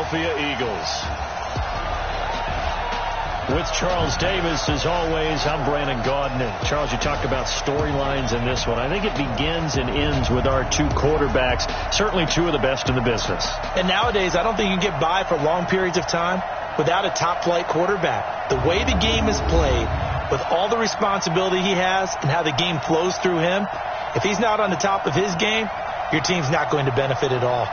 Philadelphia Eagles. With Charles Davis, as always, I'm Brandon Gaudin. And Charles, you talked about storylines in this one. I think it begins and ends with our two quarterbacks, certainly two of the best in the business. And nowadays, I don't think you can get by for long periods of time without a top-flight quarterback. The way the game is played, with all the responsibility he has and how the game flows through him, if he's not on the top of his game, your team's not going to benefit at all.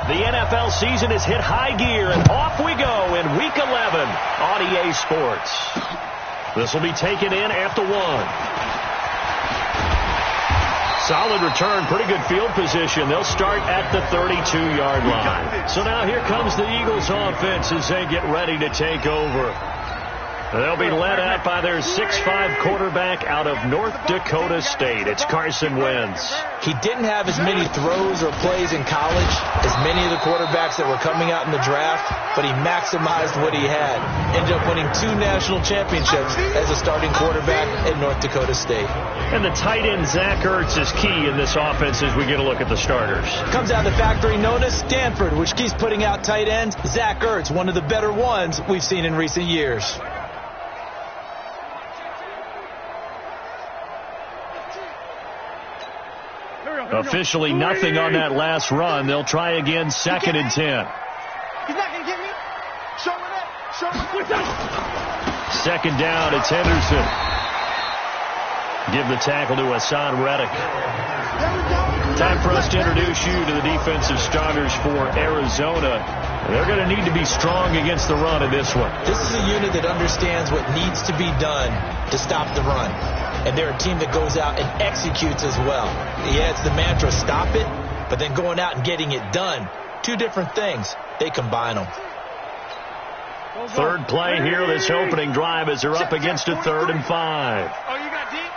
The NFL season has hit high gear, and off we go in Week 11 on EA Sports. This will be taken in after one. Solid return, pretty good field position. They'll start at the 32-yard line. So now here comes the Eagles offense as they get ready to take over. They'll be led out by their 6'5" quarterback out of North Dakota State. It's Carson Wentz. He didn't have as many throws or plays in college as many of the quarterbacks that were coming out in the draft, but he maximized what he had. Ended up winning 2 national championships as a starting quarterback at North Dakota State. And the tight end, Zach Ertz, is key in this offense as we get a look at the starters. Comes out of the factory known as Stanford, which keeps putting out tight ends. Zach Ertz, one of the better ones we've seen in recent years. Officially nothing on that last run. They'll try again, 2nd and 10. He's not going to get me. Show me that. Show me that. 2nd down, it's Henderson. Give the tackle to Hassan Reddick. Time for us to introduce you to the defensive starters for Arizona. They're going to need to be strong against the run in this one. This is a unit that understands what needs to be done to stop the run. And they're a team that goes out and executes as well. Yeah, it's the mantra, stop it, but then going out and getting it done. 2 different things. They combine them. Third play here, this opening drive as they're up against a 3rd and 5. Oh, you got deep?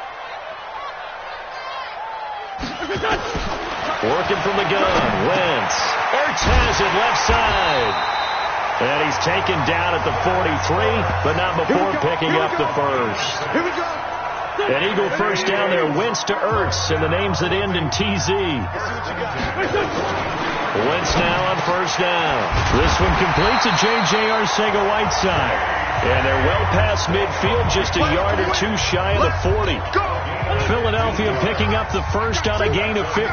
Working from the gun, Wentz. Ertz has it left side. And he's taken down at the 43, but not before picking up the first. Here we go. An Eagle first down there, Wentz to Ertz, and the names that end in TZ. Wentz now on first down. This one completes a J.J. Arcega-Whiteside. And they're well past midfield, just a yard or 2 shy of the 40. Philadelphia picking up the first on a gain of 15.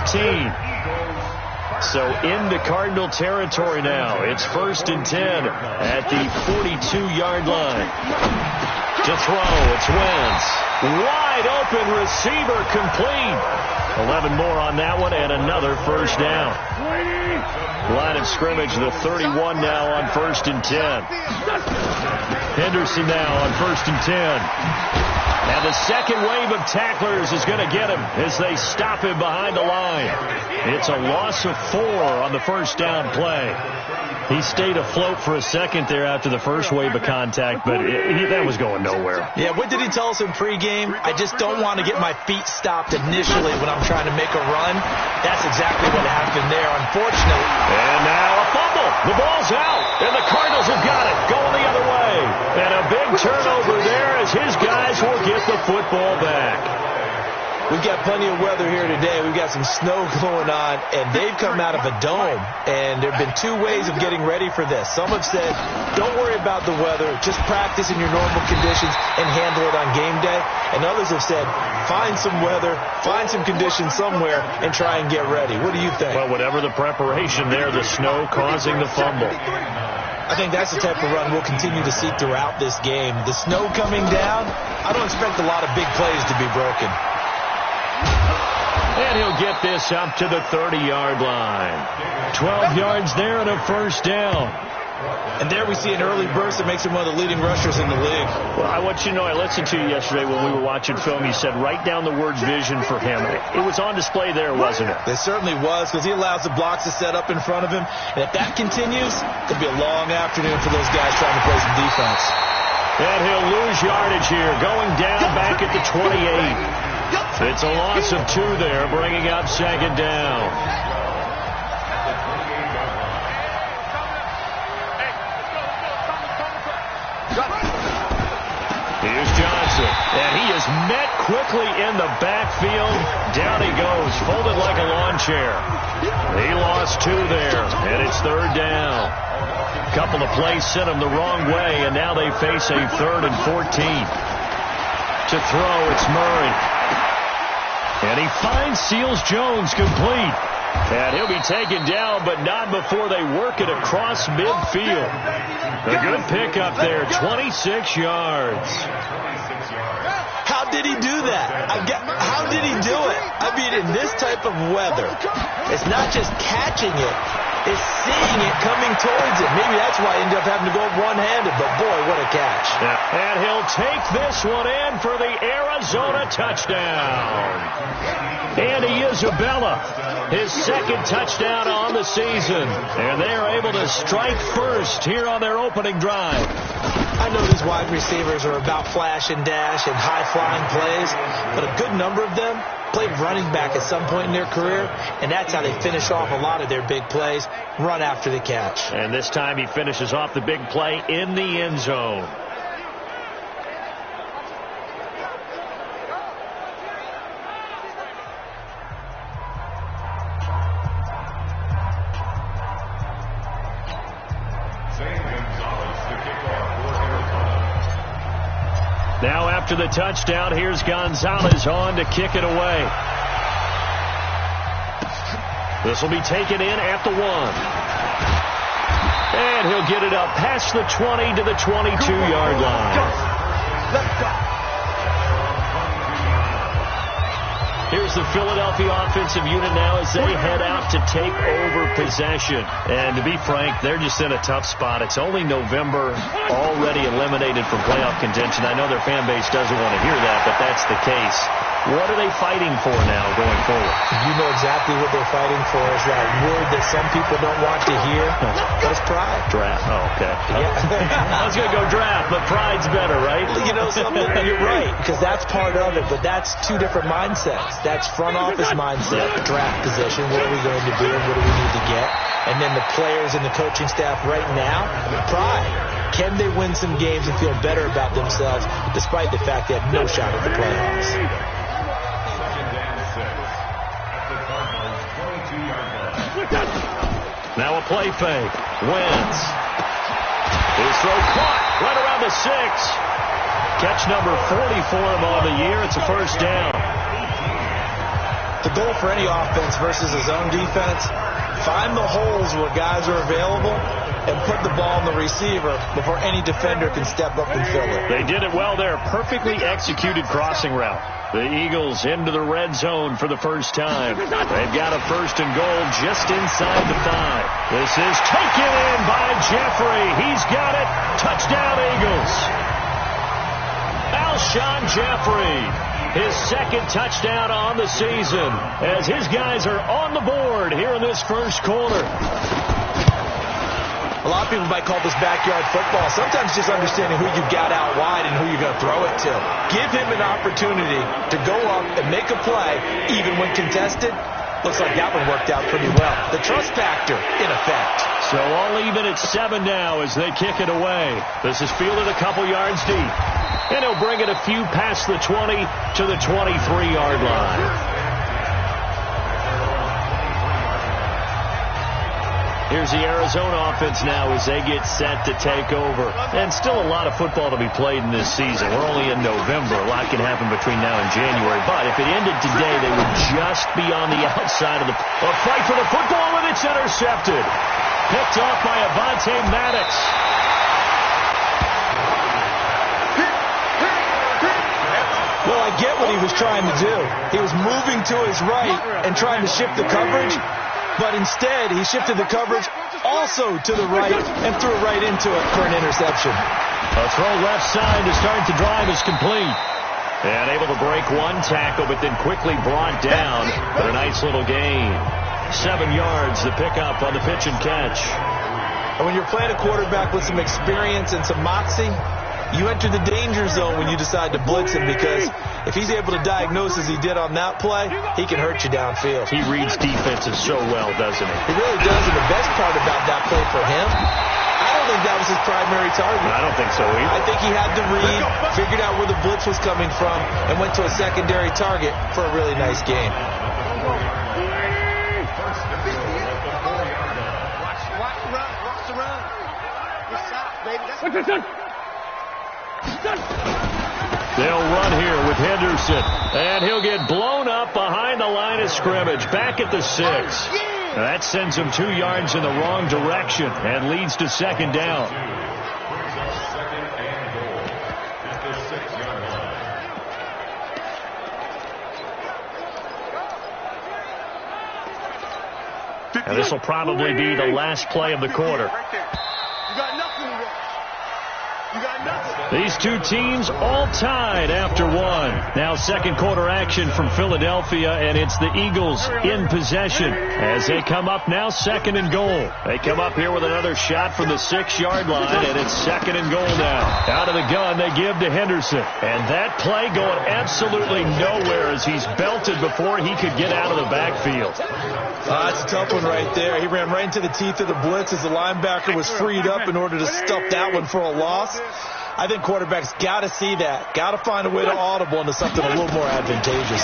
So into Cardinal territory now. It's 1st and 10 at the 42-yard line. To throw, it's Wentz. Wide open receiver, complete. 11 more on that one, and another first down. Line of scrimmage, the 31 now on 1st and 10. Henderson now on 1st and 10. And the second wave of tacklers is going to get him as they stop him behind the line. It's a loss of 4 on the first down play. He stayed afloat for a second there after the first wave of contact, but that was going nowhere. Yeah, what did he tell us in pregame? I just don't want to get my feet stopped initially when I'm trying to make a run. That's exactly what happened there, unfortunately. And now a fumble. The ball's out, and the Cardinals have got it, going the other way. And a big turnover there as his guys will get the football back. We've got plenty of weather here today. We've got some snow going on, and they've come out of a dome. And there have been 2 ways of getting ready for this. Some have said, don't worry about the weather. Just practice in your normal conditions and handle it on game day. And others have said, find some weather, find some conditions somewhere, and try and get ready. What do you think? Well, whatever the preparation there, the snow causing the fumble. I think that's the type of run we'll continue to see throughout this game. The snow coming down, I don't expect a lot of big plays to be broken. And he'll get this up to the 30-yard line. 12 yards there and a first down. And there we see an early burst that makes him one of the leading rushers in the league. Well, I want you to know, I listened to you yesterday when we were watching film. You said write down the word vision for him. It was on display there, wasn't it? It certainly was, because he allows the blocks to set up in front of him. And if that continues, it'll be a long afternoon for those guys trying to play some defense. And he'll lose yardage here, going down back at the 28. It's a loss of 2 there, bringing up second down. Here's Johnson, and he is met quickly in the backfield. Down he goes, folded like a lawn chair. He lost 2 there, and it's third down. A couple of plays sent him the wrong way, and now they face a 3rd and 14. To throw, it's Murray. And he finds Seals-Jones complete. And he'll be taken down, but not before they work it across midfield. A good pickup there, 26 yards. How did he do that? How did he do it? I mean, in this type of weather, it's not just catching it, it's seeing it coming towards him. Maybe that's why he ended up having to go one-handed, but boy, what a catch. Yeah. And he'll take this one in for the Arizona touchdown. Andy Isabella, his 2nd touchdown on the season. And they are able to strike first here on their opening drive. I know these wide receivers are about flash and dash and high-flying plays, but a good number of them played running back at some point in their career, and that's how they finish off a lot of their big plays, run after the catch. And this time he finishes off the big play in the end zone. Now after the touchdown, here's Gonzalez on to kick it away. This will be taken in at the 1. And he'll get it up past the 20 to the 22-yard line. Let's go. Here's the Philadelphia offensive unit now as they head out to take over possession. And to be frank, they're just in a tough spot. It's only November, already eliminated from playoff contention. I know their fan base doesn't want to hear that, but that's the case. What are they fighting for now going forward? You know exactly what they're fighting for. Is that word that some people don't want to hear. But it's pride. Draft. Oh, okay. Yeah. I was going to go draft, but pride's better, right? You know something? You're right, because that's part of it, but that's 2 different mindsets. That's front office mindset, draft position, what are we going to do, what do we need to get? And then the players and the coaching staff right now, pride. Can they win some games and feel better about themselves despite the fact they have no shot at the playoffs? Now a play fake. Wentz. His throw caught right around the 6. Catch number 40 for him on the year. It's a first down. The goal for any offense versus a zone defense, find the holes where guys are available and put the ball in the receiver before any defender can step up and fill it. They did it well there. Perfectly executed crossing route. The Eagles into the red zone for the first time. They've got a 1st and goal just inside the 5. This is taken in by Jeffrey. He's got it. Touchdown, Eagles. Alshon Jeffrey. His 2nd touchdown on the season as his guys are on the board here in this first quarter. A lot of people might call this backyard football. Sometimes just understanding who you got out wide and who you're going to throw it to. Give him an opportunity to go up and make a play, even when contested. Looks like that one worked out pretty well. The trust factor in effect. So all even at 7 now as they kick it away. This is fielded a couple yards deep. And he'll bring it a few past the 20 to the 23-yard line. Here's the Arizona offense now as they get set to take over. And still a lot of football to be played in this season. We're only in November. A lot can happen between now and January. But if it ended today, they would just be on the outside of the fight for the football, and it's intercepted. Picked off by Avonte Maddox. Well, I get what he was trying to do. He was moving to his right and trying to shift the coverage, but instead he shifted the coverage also to the right and threw it right into it for an interception. A throw left side to start the drive is complete. And able to break one tackle, but then quickly brought down for a nice little gain. 7 yards, the pickup on the pitch and catch. And when you're playing a quarterback with some experience and some moxie, you enter the danger zone when you decide to blitz him, because if he's able to diagnose as he did on that play, he can hurt you downfield. He reads defenses so well, doesn't he? He really does, and the best part about that play for him, I don't think that was his primary target. I don't think so either. I think he had to read, figured out where the blitz was coming from, and went to a secondary target for a really nice game. They'll run here with Henderson, and he'll get blown up behind the line of scrimmage, back at the 6. That sends him 2 yards in the wrong direction and leads to second down. And this will probably be the last play of the quarter. These two teams all tied after one. Now second quarter action from Philadelphia, and it's the Eagles in possession as they come up now second and goal. They come up here with another shot from the 6-yard line, and it's second and goal now. Out of the gun, they give to Henderson. And that play going absolutely nowhere as he's belted before he could get out of the backfield. That's a tough one right there. He ran right into the teeth of the blitz as the linebacker was freed up in order to stuff that one for a loss. I think quarterbacks got to see that. Got to find a way to audible into something a little more advantageous.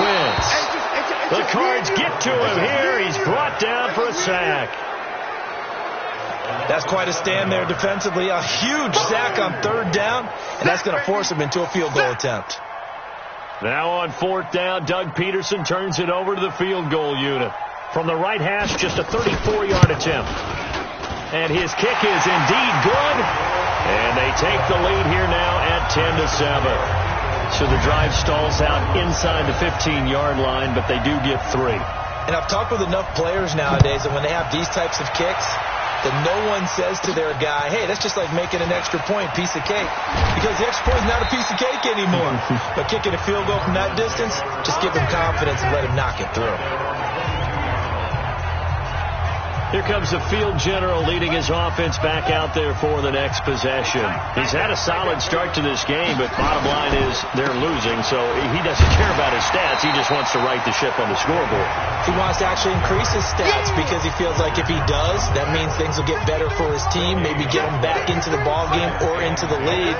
Wins. The Cards get to him here. He's brought down for a sack. That's quite a stand there defensively. A huge sack on 3rd down, and that's going to force him into a field goal attempt. Now on 4th down, Doug Peterson turns it over to the field goal unit. From the right hash, just a 34-yard attempt. And his kick is indeed good. And they take the lead here now at 10-7. So the drive stalls out inside the 15-yard line, but they do get 3. And I've talked with enough players nowadays that when they have these types of kicks, that no one says to their guy, hey, that's just like making an extra point, piece of cake. Because the extra point is not a piece of cake anymore. But kicking a field goal from that distance, just give him confidence and let him knock it through. Here comes the field general leading his offense back out there for the next possession. He's had a solid start to this game, but bottom line is they're losing, so he doesn't care about his stats. He just wants to right the ship on the scoreboard. He wants to actually increase his stats because he feels like if he does, that means things will get better for his team, maybe get him back into the ball game or into the lead.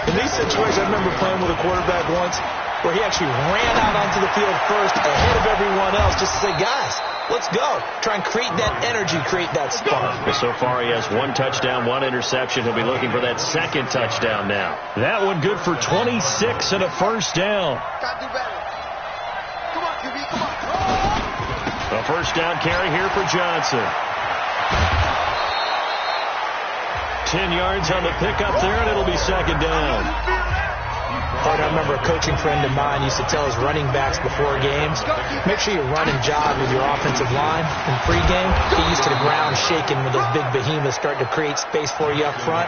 In these situations, I remember playing with a quarterback once where he actually ran out onto the field first ahead of everyone else just to say, guys, let's go. Try and create that energy, create that spark. So far, he has 1 touchdown, 1 interception. He'll be looking for that 2nd touchdown now. That one good for 26 and a first down. Gotta do better. Come on, QB, come on. A first down carry here for Johnson. 10 yards on the pickup there, and it'll be second down. I remember a coaching friend of mine used to tell his running backs before games, make sure you run and jog with your offensive line in pregame. Get used to the ground shaking when those big behemoths start to create space for you up front.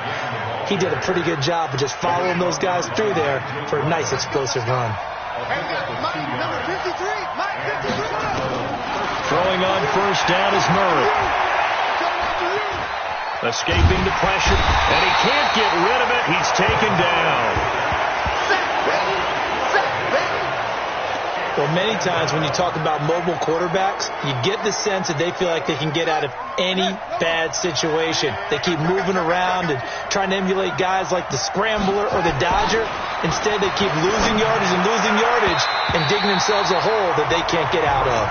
He did a pretty good job of just following those guys through there for a nice explosive run. Number 53, Mike 53. Throwing on first down is Murray. Escaping the pressure, and he can't get rid of it. He's taken down. Well, many times when you talk about mobile quarterbacks, you get the sense that they feel like they can get out of any bad situation. They keep moving around and trying to emulate guys like the Scrambler or the Dodger. Instead, they keep losing yardage and digging themselves a hole that they can't get out of.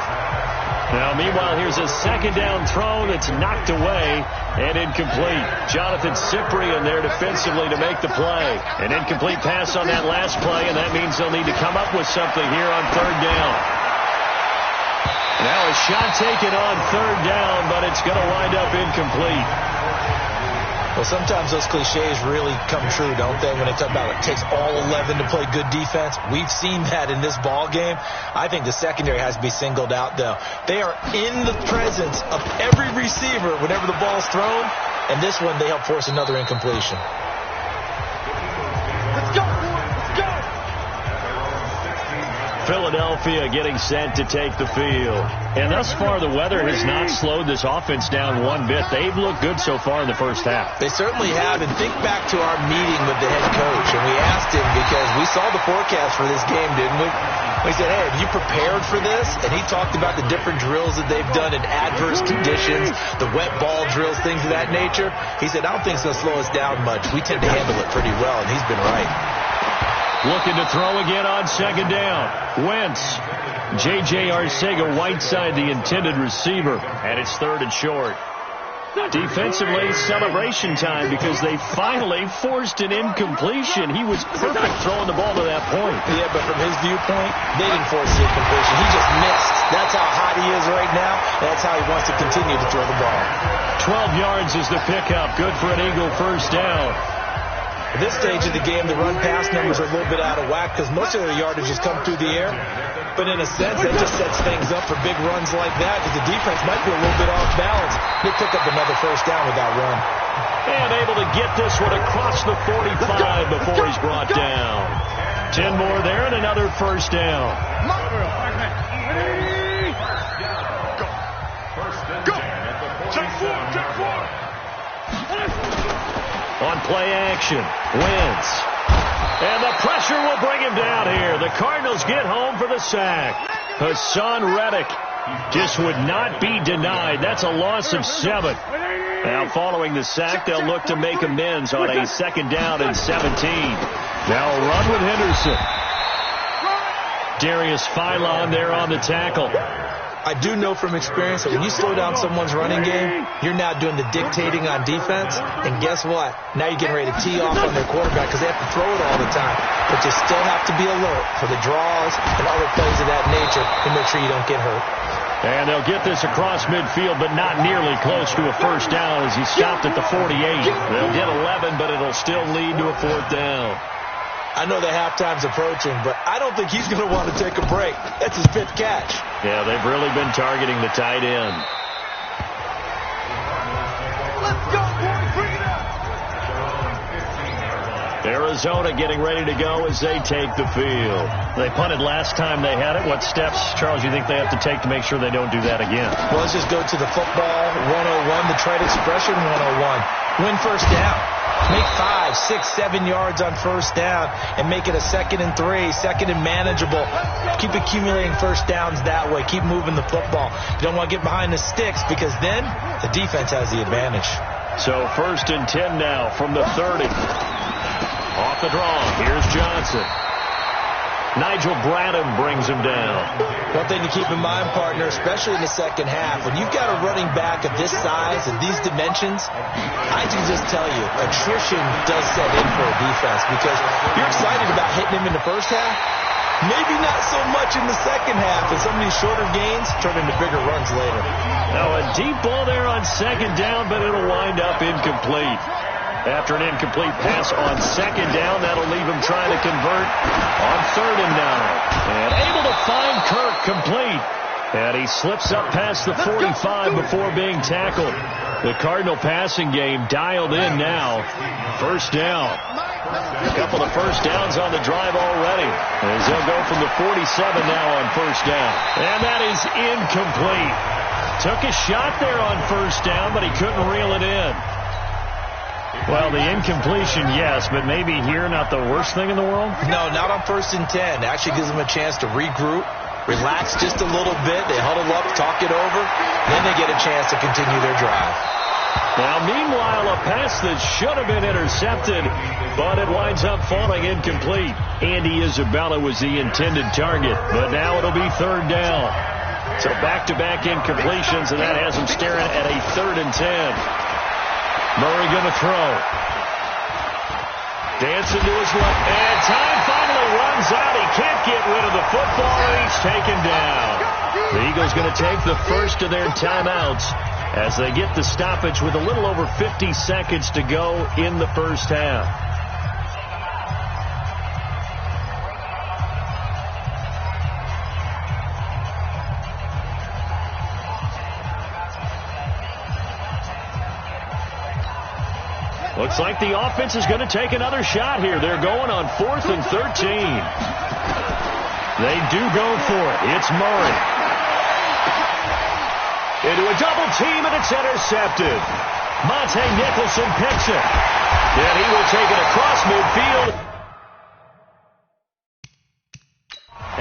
Now, meanwhile, here's a second down throw that's knocked away and incomplete. Jonathan Cyprien there defensively to make the play. An incomplete pass on that last play, and that means they'll need to come up with something here on third down. Now a shot taken on third down, but it's going to wind up incomplete. Well, sometimes those cliches really come true, don't they? When they talk about it takes all 11 to play good defense. We've seen that in this ball game. I think the secondary has to be singled out, though. They are in the presence of every receiver whenever the ball's thrown, and this one they help force another incompletion. Let's go, boy. Let's go. Philadelphia getting set to take the field. And thus far, the weather has not slowed this offense down one bit. They've looked good so far in the first half. They certainly have. And think back to our meeting with the head coach. And we asked him, because we saw the forecast for this game, didn't we? We said, hey, have you prepared for this? And he talked about the different drills that they've done in adverse conditions, the wet ball drills, things of that nature. He said, I don't think it's going to slow us down much. We tend to handle it pretty well, and he's been right. Looking to throw again on second down. Wentz. J.J. Arcega-Whiteside, the intended receiver, and it's third and short. Defensively, celebration time because they finally forced an incompletion. He was perfect throwing the ball to that point. Yeah, but from his viewpoint, they didn't force the incompletion. He just missed. That's how hot he is right now. That's how he wants to continue to throw the ball. 12 yards is the pickup. Good for an Eagle first down. At this stage of the game, the run-pass numbers are a little bit out of whack because most of their yardage has come through the air. But in a sense, that just sets things up for big runs like that because the defense might be a little bit off balance. They pick up another first down with that run. And able to get this one across the 45 before he's brought down. 10 more there and another first down. Go. Check four. On play action, Wentz. And the pressure will bring him down here. The Cardinals get home for the sack. Hassan Reddick just would not be denied. That's a loss of 7. Now following the sack, they'll look to make amends on a second down and 17. Now a run with Henderson. Darius Philon there on the tackle. I do know from experience that when you slow down someone's running game, you're now doing the dictating on defense. And guess what? Now you're getting ready to tee off on their quarterback because they have to throw it all the time. But you still have to be alert for the draws and other plays of that nature to make sure you don't get hurt. And they'll get this across midfield, but not nearly close to a first down as he stopped at the 48. They'll get 11, but it'll still lead to a fourth down. I know the halftime's approaching, but I don't think he's going to want to take a break. That's his 5th catch. Yeah, they've really been targeting the tight end. Let's go, boys. Bring it up. Arizona getting ready to go as they take the field. They punted last time they had it. What steps, Charles, you think they have to take to make sure they don't do that again? Well, let's just go to the football 101, the trade expression 101. Win first down. Make 5, 6, 7 yards on first down and make it a 2nd and 3, 2nd and manageable. Keep accumulating first downs that way. Keep moving the football. You don't want to get behind the sticks because then the defense has the advantage. So 1st and 10 now from the 30. Off the draw. Here's Johnson. Nigel Bradham brings him down. One thing to keep in mind, partner, especially in the second half, when you've got a running back of this size and these dimensions, I can just tell you, attrition does set in for a defense because you're excited about hitting him in the first half. Maybe not so much in the second half, and some of these shorter gains turn into bigger runs later. Now a deep ball there on second down, but it'll wind up incomplete. After an incomplete pass on second down, that'll leave him trying to convert on 3rd and 9. And able to find Kirk complete. And he slips up past the 45 before being tackled. The Cardinal passing game dialed in now. First down. A couple of first downs on the drive already. As they'll go from the 47 now on first down. And that is incomplete. Took a shot there on first down, but he couldn't reel it in. Well, the incompletion, yes, but maybe here not the worst thing in the world? No, not on 1st and 10. Actually gives them a chance to regroup, relax just a little bit. They huddle up, talk it over. Then they get a chance to continue their drive. Now, meanwhile, a pass that should have been intercepted, but it winds up falling incomplete. Andy Isabella was the intended target, but now it'll be 3rd down. So back-to-back incompletions, and that has him staring at a 3rd and 10. Murray going to throw. Dancing to his left. And time finally runs out. He can't get rid of the football. He's taken down. The Eagles going to take the first of their timeouts as they get the stoppage with a little over 50 seconds to go in the first half. Looks like the offense is going to take another shot here. They're going on 4th and 13. They do go for it. It's Murray. Into a double team, and it's intercepted. Monte Nicholson picks it. And he will take it across midfield.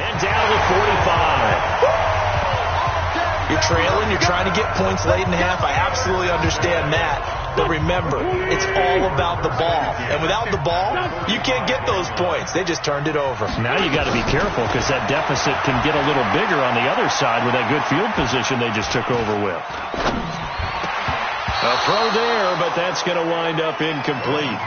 And down to the 45. You're trailing. You're trying to get points late in half. I absolutely understand that. But remember, it's all about the ball. And without the ball, you can't get those points. They just turned it over. Now you got to be careful because that deficit can get a little bigger on the other side with that good field position they just took over with. A throw there, but that's going to wind up incomplete.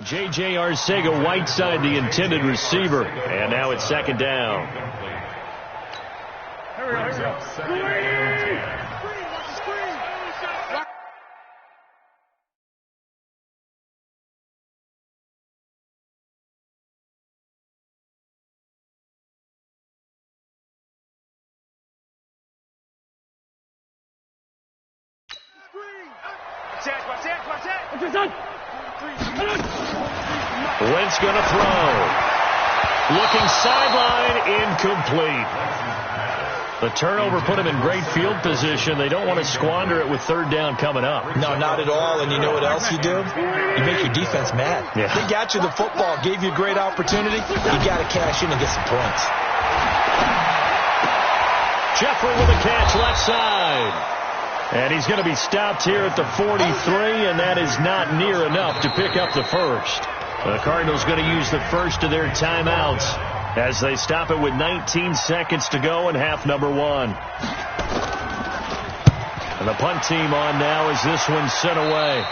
J.J. Arcega-Whiteside, the intended receiver. And now it's second down. Here we go. Wentz going to throw. Looking sideline, incomplete. The turnover put him in great field position. They don't want to squander it with third down coming up. No, not at all. And you know what else you do? You make your defense mad. Yeah. They got you the football, gave you a great opportunity. You got to cash in and get some points. Jeffrey with a catch left side. And he's going to be stopped here at the 43, and that is not near enough to pick up the first. The Cardinals going to use the first of their timeouts as they stop it with 19 seconds to go in half number one. And the punt team on now as this one's sent away.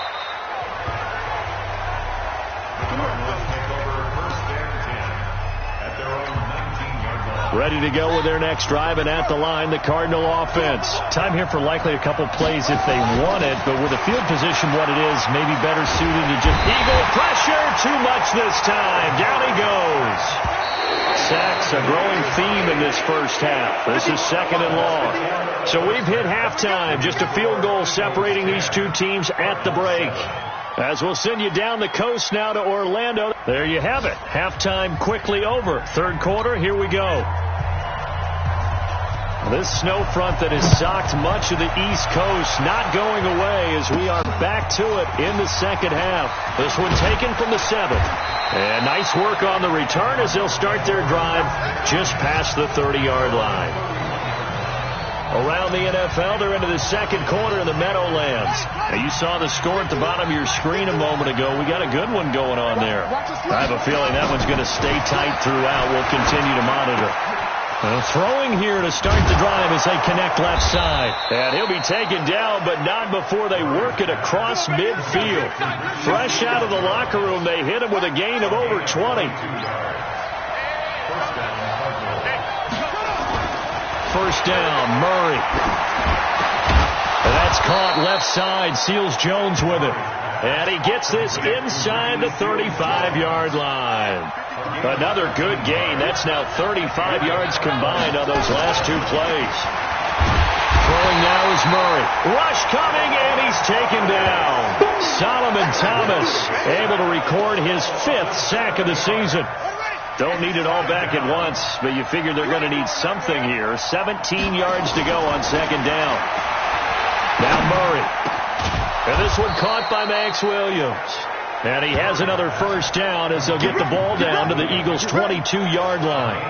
Ready to go with their next drive, and at the line, the Cardinal offense. Time here for likely a couple plays if they want it, but with the field position what it is, maybe better suited to just eagle pressure. Too much this time. Down he goes. Sacks, a growing theme in this first half. This is second and long. So we've hit halftime. Just a field goal separating these two teams at the break. As we'll send you down the coast now to Orlando. There you have it. Halftime quickly over. Third quarter, here we go. This snow front that has socked much of the East Coast not going away as we are back to it in the second half. This one taken from the 7th. And nice work on the return as they'll start their drive just past the 30-yard line. Around the NFL, they're into the second quarter in the Meadowlands. Now, you saw the score at the bottom of your screen a moment ago. We got a good one going on there. I have a feeling that one's going to stay tight throughout. We'll continue to monitor. Throwing here to start the drive as they connect left side. And he'll be taken down, but not before they work it across midfield. Fresh out of the locker room, they hit him with a gain of over 20. First down, Murray. And that's caught left side. Seals Jones with it. And he gets this inside the 35-yard line. Another good gain. That's now 35 yards combined on those last two plays. Throwing now is Murray. Rush coming, and he's taken down. Solomon Thomas able to record his 5th sack of the season. Don't need it all back at once, but you figure they're going to need something here. 17 yards to go on second down. Now Murray. And this one caught by Max Williams. And he has another first down as they'll get the ball down to the Eagles' 22-yard line.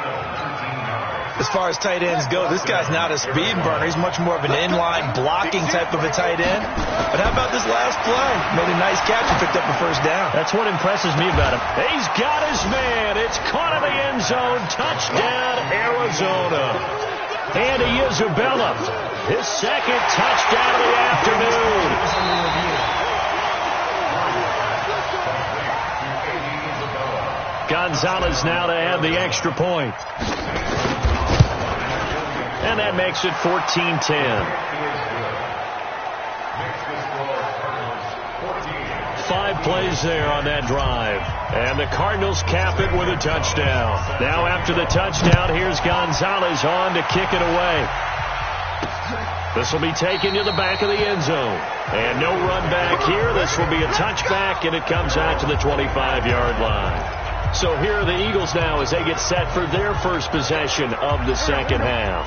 As far as tight ends go, this guy's not a speed burner. He's much more of an inline blocking type of a tight end. But how about this last play? Made a nice catch and picked up a first down. That's what impresses me about him. He's got his man. It's caught in the end zone. Touchdown, Arizona. Andy Isabella, his second touchdown of the afternoon. Gonzalez now to add the extra point. And that makes it 14-10. 5 plays there on that drive. And the Cardinals cap it with a touchdown. Now after the touchdown, here's Gonzalez on to kick it away. This will be taken to the back of the end zone. And no run back here. This will be a touchback, and it comes out to the 25-yard line. So here are the Eagles now as they get set for their first possession of the second half.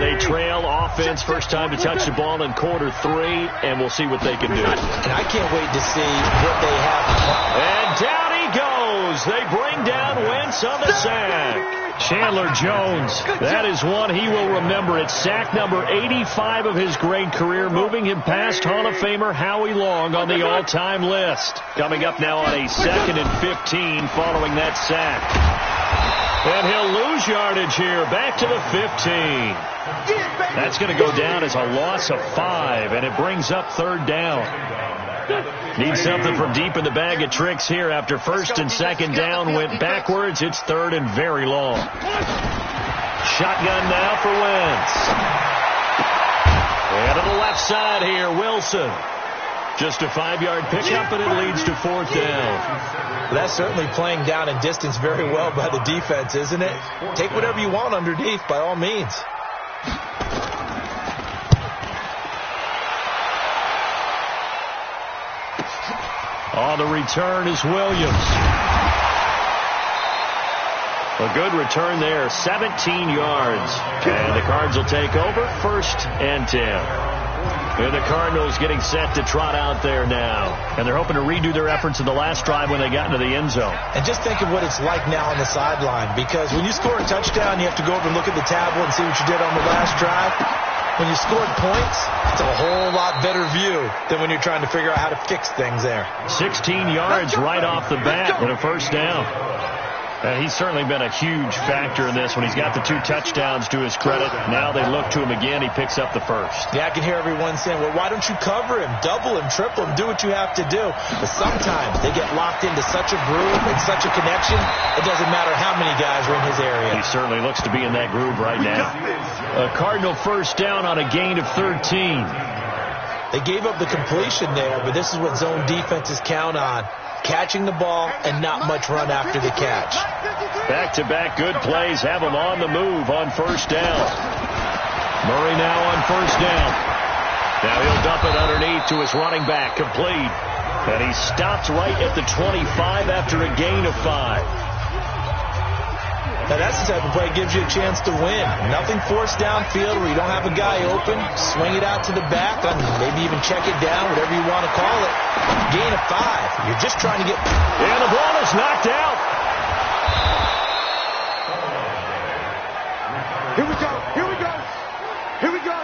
They trail offense, first time to touch the ball in quarter 3, and we'll see what they can do. And I can't wait to see what they have. And down he goes. They bring down Wentz on the sack. Chandler Jones, that is one he will remember. It's sack number 85 of his great career, moving him past Hall of Famer Howie Long on the all-time list. Coming up now on a 2nd and 15 following that sack. And he'll lose yardage here, back to the 15. That's going to go down as a loss of 5, and it brings up third down. Need something from deep in the bag of tricks here after first and second down went backwards. It's third and very long. Shotgun now for Wentz. And to the left side here, Wilson. Just a 5-yard pickup, and it leads to fourth down. Well, that's certainly playing down and distance very well by the defense, isn't it? Take whatever you want underneath, by all means. On the return is Williams. A good return there, 17 yards. And the Cards will take over, first and 10. And the Cardinals getting set to trot out there now. And they're hoping to redo their efforts in the last drive when they got into the end zone. And just think of what it's like now on the sideline. Because when you score a touchdown, you have to go over and look at the tablet and see what you did on the last drive. When you scored points, it's a whole lot better view than when you're trying to figure out how to fix things there. 16 yards right off the bat and a first down. And he's certainly been a huge factor in this when he's got the 2 touchdowns to his credit. Now they look to him again. He picks up the first. Yeah, I can hear everyone saying, well, why don't you cover him, double him, triple him, do what you have to do. But sometimes they get locked into such a groove and such a connection, it doesn't matter how many guys are in his area. He certainly looks to be in that groove right now. A Cardinal first down on a gain of 13. They gave up the completion there, but this is what zone defenses count on. Catching the ball and not much run after the catch. Back-to-back good plays have him on the move on first down. Murray now on first down. Now he'll dump it underneath to his running back, complete. And he stops right at the 25 after a gain of 5. Now that's the type of play that gives you a chance to win. Nothing forced downfield where you don't have a guy open. Swing it out to the back, maybe even check it down, whatever you want to call it. Gain of 5. You're just trying to get... And the ball is knocked out. Here we go. Here we go. Here we go.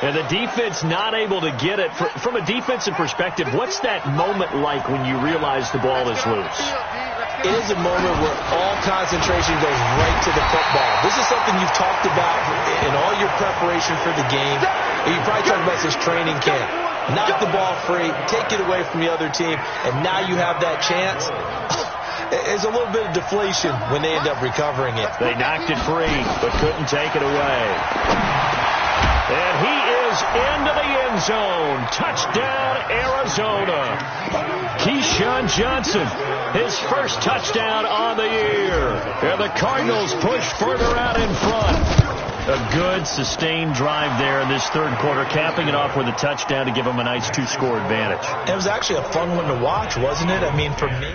And the defense not able to get it. From a defensive perspective, what's that moment like when you realize the ball is loose? It is a moment where all concentration goes right to the football. This is something you've talked about in all your preparation for the game. And you probably talked about this training camp. Knock the ball free, take it away from the other team, and now you have that chance. There's a little bit of deflation when they end up recovering it. They knocked it free, but couldn't take it away. And he is into the end zone. Touchdown, Arizona. Keyshawn Johnson, his first touchdown on the year. And the Cardinals push further out in front. A good, sustained drive there in this third quarter, capping it off with a touchdown to give them a nice 2-score advantage. It was actually a fun one to watch, wasn't it? I mean, for me...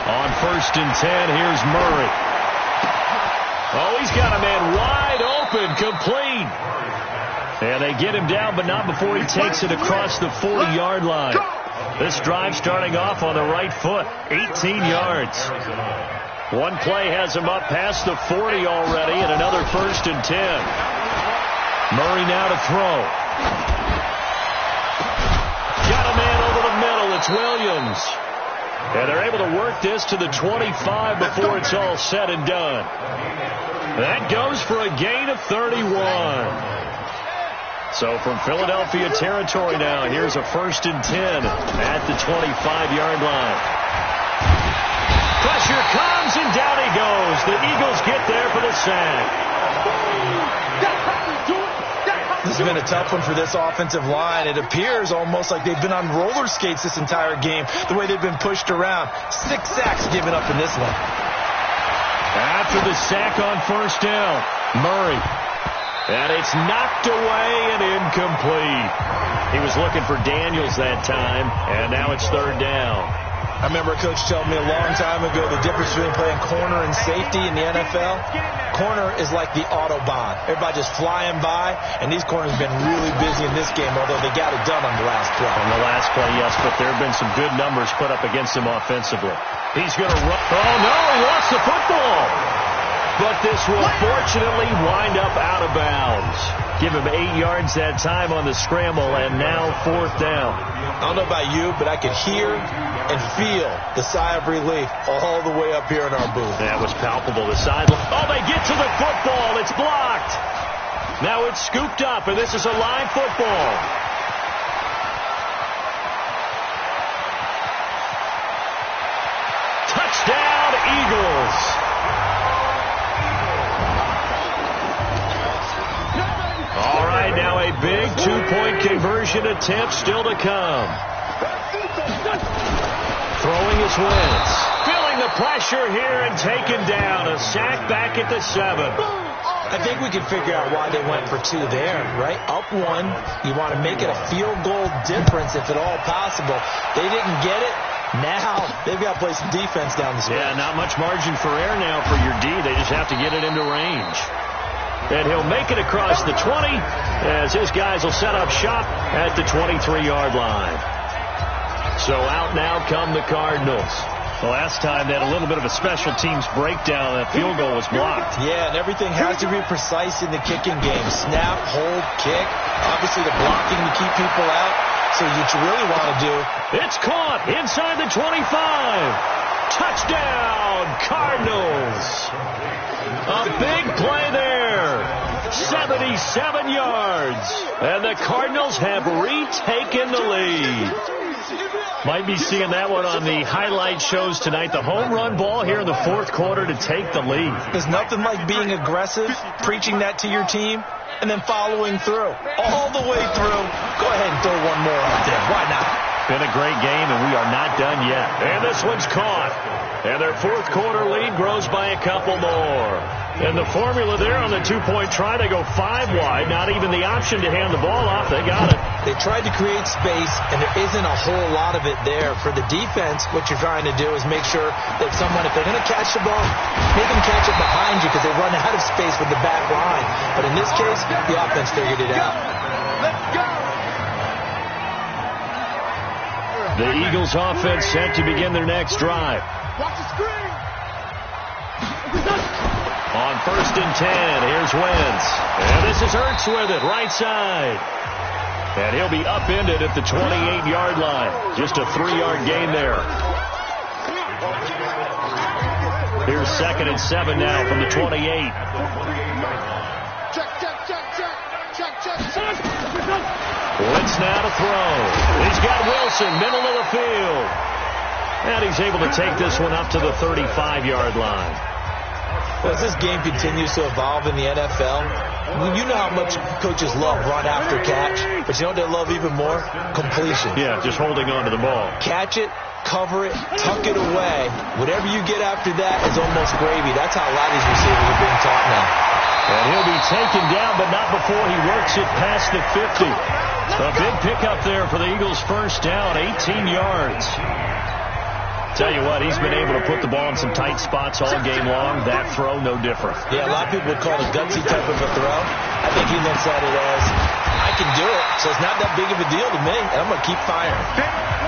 On first and 10, here's Murray. Oh, he's got a man wide open, complete. And they get him down, but not before he takes it across the 40-yard line. This drive starting off on the right foot, 18 yards. One play has him up past the 40 already, and another first and 10. Murray now to throw. Got a man over the middle. It's Williams. And they're able to work this to the 25 before it's all said and done. That goes for a gain of 31. So from Philadelphia territory now, here's a first and 10 at the 25-yard line. Pressure comes, and down he goes. The Eagles get there for the sack. This has been a tough one for this offensive line. It appears almost like they've been on roller skates this entire game, the way they've been pushed around. 6 sacks given up in this one. After the sack on first down, Murray. And it's knocked away and incomplete. He was looking for Daniels that time, and now it's third down. I remember a coach telling me a long time ago the difference between playing corner and safety in the NFL. Corner is like the Autobahn. Everybody just flying by, and these corners have been really busy in this game, although they got it done on the last play. On the last play, yes, but there have been some good numbers put up against him offensively. He's going to run. Oh, no, he lost the football. But this will fortunately wind up out of bounds. Give him 8 yards that time on the scramble, and now 4th down. I don't know about you, but I could hear and feel the sigh of relief all the way up here in our booth. That was palpable. The sideline. Oh, they get to the football. It's blocked. Now it's scooped up, and this is a live football. Touchdown, Eagles. All right, now a big 2-point conversion attempt still to come. Throwing his Wentz. Feeling the pressure here and taken down. A sack back at the 7. I think we can figure out why they went for 2 there, right? Up 1, you want to make it a field goal difference if at all possible. They didn't get it. Now they've got to play some defense down the stretch. Yeah, not much margin for error now for your D. They just have to get it into range. And he'll make it across the 20 as his guys will set up shop at the 23-yard line. So out now come the Cardinals. The last time they had a little bit of a special teams breakdown. That field goal was blocked. Yeah, and everything has to be precise in the kicking game. Snap, hold, kick. Obviously the blocking to keep people out. So what you really want to do. It's caught inside the 25. Touchdown, Cardinals. A big play there. 77 yards. And the Cardinals have retaken the lead. Might be seeing that one on the highlight shows tonight. The home run ball here in the 4th quarter to take the lead. There's nothing like being aggressive, preaching that to your team, and then following through. All the way through. Go ahead and throw one more out there. Why not? Been a great game, and we are not done yet. And this one's caught. And their 4th quarter lead grows by a couple more. And the formula there on the 2-point try, they go 5 wide. Not even the option to hand the ball off. They got it. They tried to create space, and there isn't a whole lot of it there. For the defense, what you're trying to do is make sure that someone, if they're going to catch the ball, make them catch it behind you because they run out of space with the back line. But in this case, the offense figured it out. Let's go. The Eagles offense set to begin their next drive. Watch the screen. On 1st and 10, here's Wentz. And this is Ertz with it, right side. And he'll be upended at the 28-yard line. Just a 3-yard gain there. Here's 2nd and 7 now from the 28. Check. Wentz now to throw. He's got Wilson, middle of the field. And he's able to take this one up to the 35-yard line. Well, as this game continues to evolve in the NFL, you know how much coaches love run after catch, but you know what they love even more? Completion. Yeah, just holding on to the ball. Catch it, cover it, tuck it away. Whatever you get after that is almost gravy. That's how a lot of these receivers are being taught now. And he'll be taken down, but not before he works it past the 50. A big pickup there for the Eagles' 1st down, 18 yards. Tell you what, he's been able to put the ball in some tight spots all game long. That throw, no different. Yeah, a lot of people would call it a gutsy type of a throw. I think he looks at it as, I can do it, so it's not that big of a deal to me, and I'm going to keep firing.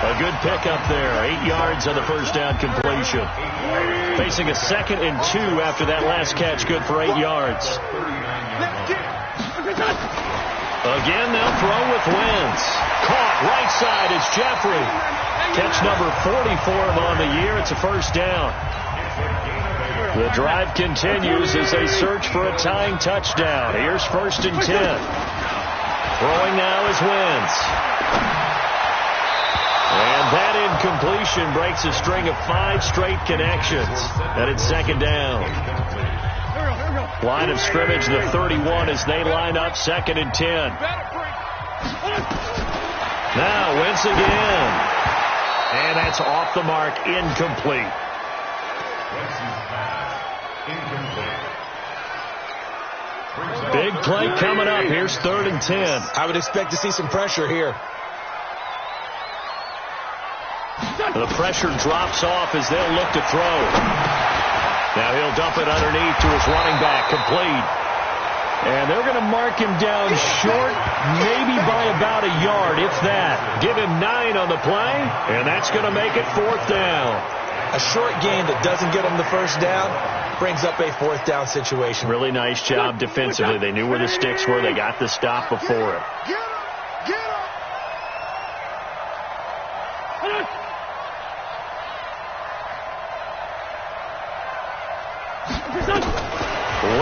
A good pickup there. 8 yards on the 1st down completion. Facing a 2nd and 2 after that last catch, good for 8 yards. Again, they'll throw with Wentz. Caught right side is Jeffrey. Catch number 40 for him on the year. It's a 1st down. The drive continues as they search for a tying touchdown. Here's 1st and 10. Throwing now is Wentz. And that incompletion breaks a string of 5 straight connections. And it's 2nd down. Line of scrimmage, the 31 as they line up 2nd and 10. Now Wentz again. And that's off the mark, incomplete. Big play coming up. Here's 3rd and 10. I would expect to see some pressure here. The pressure drops off as they'll look to throw. Now he'll dump it underneath to his running back, complete. And they're going to mark him down short, maybe by about a yard, if that. Give him 9 on the play, and that's going to make it 4th down. A short gain that doesn't get them the first down brings up a 4th down situation. Really nice job defensively. They knew where the sticks were. They got the stop before it.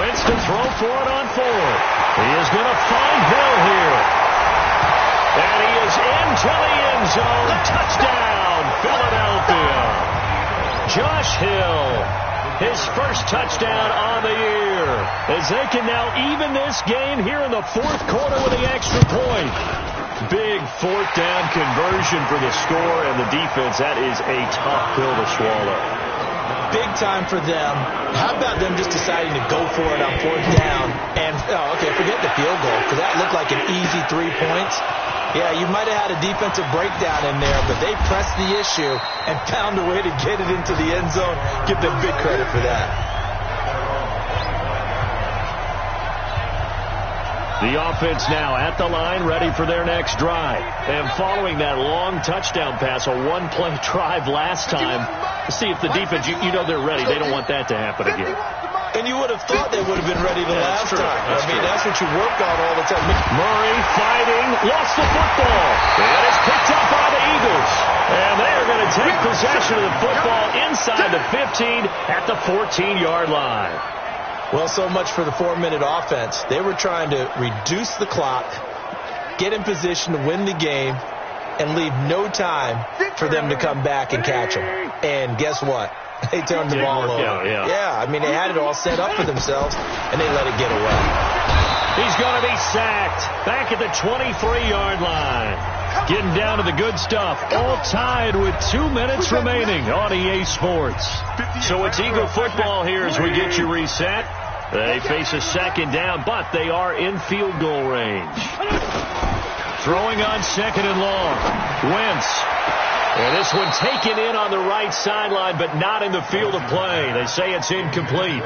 Wentz to throw for it on 4. He is going to find Hill here. And he is into the end zone. Touchdown, Philadelphia. Josh Hill, his first touchdown on the year, as they can now even this game here in the 4th quarter with the extra point. Big 4th down conversion for the score, and the defense, that is a tough pill to swallow. Big time for them. How about them just deciding to go for it on 4th down? And, forget the field goal, because that looked like an easy 3 points. Yeah, you might have had a defensive breakdown in there, but they pressed the issue and found a way to get it into the end zone. Give them big credit for that. The offense now at the line, ready for their next drive. And following that long touchdown pass, a one-play drive last time, to see if the defense, you know they're ready. They don't want that to happen again. And you would have thought they would have been ready the last time. That's what you work on all the time. Murray fighting, lost the football. And it's picked up by the Eagles. And they are going to take possession of the football inside the 15 at the 14-yard line. Well, so much for the 4-minute offense. They were trying to reduce the clock, get in position to win the game, and leave no time for them to come back and catch them. And guess what? They turned the ball over. Yeah, they had it all set up for themselves, and they let it get away. He's going to be sacked back at the 23-yard line. Getting down to the good stuff. All tied with 2 minutes remaining on EA Sports. So it's Eagle football here as we get you reset. They face a 2nd down, but they are in field goal range. Throwing on 2nd and long. Wentz. And this one taken in on the right sideline, but not in the field of play. They say it's incomplete.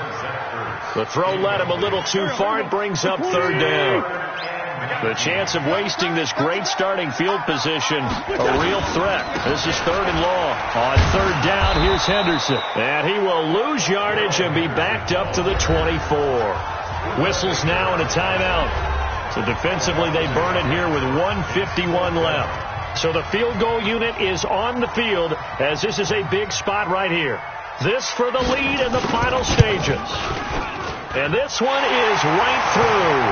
The throw led him a little too far. It brings up 3rd down. The chance of wasting this great starting field position, a real threat. This is 3rd and long. On 3rd down, here's Henderson. And he will lose yardage and be backed up to the 24. Whistles now and a timeout. So defensively, they burn it here with 1:51 left. So the field goal unit is on the field, as this is a big spot right here. This for the lead in the final stages. And this one is right through.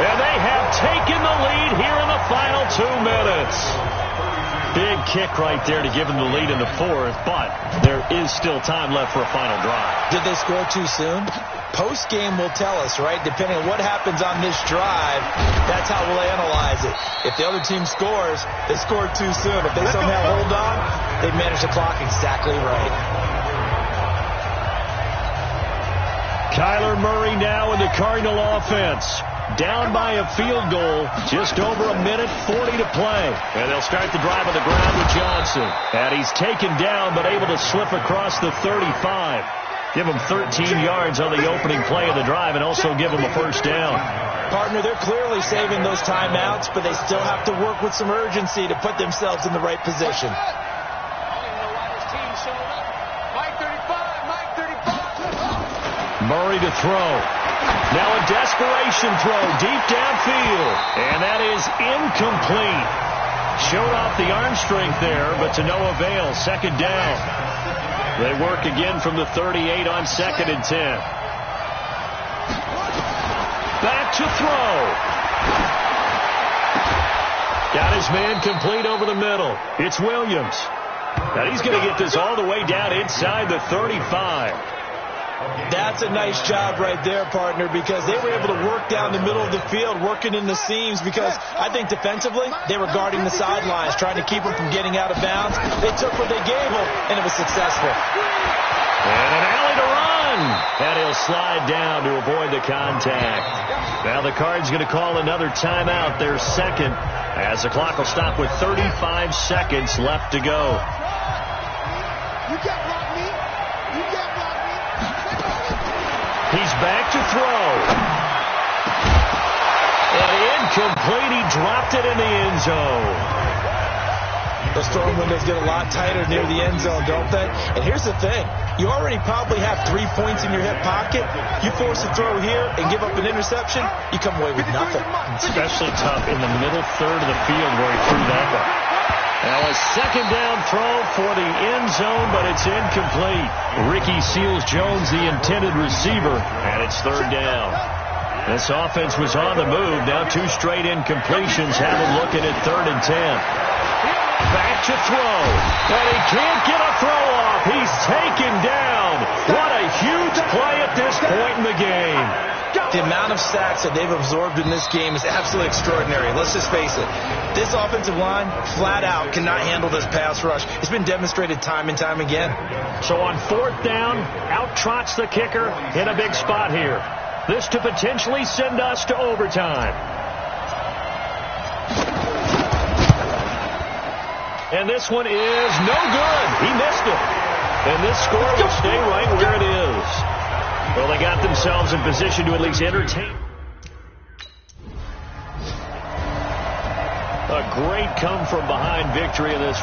And they have taken the lead here in the final 2 minutes. Big kick right there to give them the lead in the 4th, but there is still time left for a final drive. Did they score too soon? Post-game will tell us, right? Depending on what happens on this drive, that's how we'll analyze it. If the other team scores, they scored too soon. If they somehow hold on, they've managed the clock exactly right. Kyler Murray now in the Cardinal offense. Down by a field goal, just over 1:40 to play. And they'll start the drive on the ground with Johnson. And he's taken down, but able to slip across the 35. Give him 13 yards on the opening play of the drive and also give him a 1st down. Partner, they're clearly saving those timeouts, but they still have to work with some urgency to put themselves in the right position. Murray to throw. Now a desperation throw deep downfield. And that is incomplete. Showed off the arm strength there, but to no avail. 2nd down. They work again from the 38 on 2nd and 10. Back to throw. Got his man complete over the middle. It's Williams. Now he's going to get this all the way down inside the 35. That's a nice job right there, partner, because they were able to work down the middle of the field, working in the seams, because I think defensively they were guarding the sidelines, trying to keep them from getting out of bounds. They took what they gave them, and it was successful. And an alley to run. And he'll slide down to avoid the contact. Now the Cards going to call another timeout, their 2nd, as the clock will stop with 35 seconds left to go. You can't block me. You can't block me. He's back to throw. And incomplete. He dropped it in the end zone. Those throwing windows get a lot tighter near the end zone, don't they? And here's the thing. You already probably have 3 points in your hip pocket. You force a throw here and give up an interception, you come away with nothing. Especially tough in the middle third of the field where he threw that one. Now a second down throw for the end zone, but it's incomplete. Ricky Seals-Jones, the intended receiver, and it's third down. This offense was on the move. Now 2 straight incompletions have him looking at 3rd and 10. Back to throw, and he can't get a throw off. He's taken down. What a huge play at this point in the game. The amount of sacks that they've absorbed in this game is absolutely extraordinary. Let's just face it. This offensive line, flat out, cannot handle this pass rush. It's been demonstrated time and time again. So on 4th down, out trots the kicker in a big spot here. This to potentially send us to overtime. And this one is no good. He missed it. And this score will stay right where it is. Well, they got themselves in position to at least entertain. A great come-from-behind victory in this